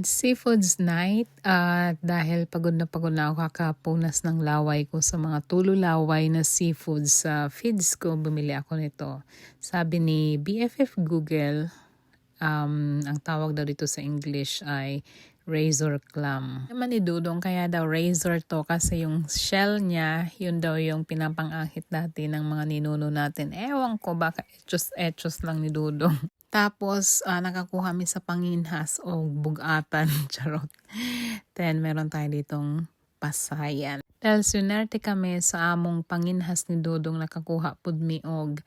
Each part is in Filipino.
It's seafoods night at dahil pagod na ako kakapunas ng laway ko sa mga tululaway na seafoods sa feeds ko, bumili ako nito. Sabi ni BFF Google, ang tawag daw dito sa English ay razor clam. Naman ni Dudong, kaya daw razor to kasi yung shell niya, yun daw yung pinapangakit natin ng mga ninuno natin. Ewan ko, baka etchos lang ni Dudong. Tapos, nakakuha kami sa panginhas o bugatan, charot. Then, meron tayo ditong pasayan. Dahil sunerte kami sa among panginhas ni Dodong nakakuha pud mi og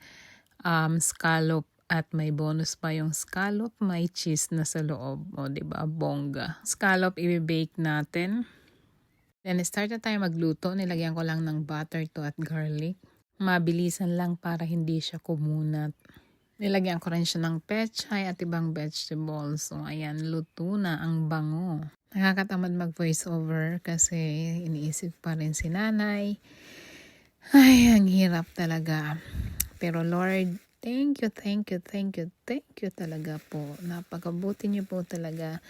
scallop at may bonus pa yung scallop, may cheese na sa loob. O, diba? Bongga. Scallop, i-bake natin. Then, start na tayo magluto. Nilagyan ko lang ng butter to at garlic. Mabilisan lang para hindi siya kumunat. Nilagyan ko rin siya ng pechay at ibang vegetables. So, ayan, luto na ang bango. Nakakatamad mag-voice over kasi iniisip pa rin si nanay. Ay, ang hirap talaga. Pero Lord, thank you talaga po. Napakabuti niyo po talaga.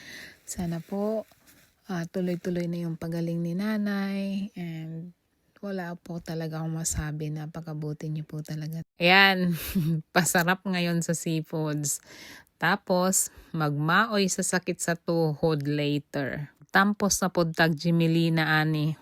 Sana po tuloy-tuloy na yung pagaling ni nanay and wala po talaga akong masabi. Napakabuti niyo po talaga. Ayan, pasarap ngayon sa seafoods. Tapos, magmaoy sa sakit sa tuhod later. Tampos na pod tag Jimelina ani.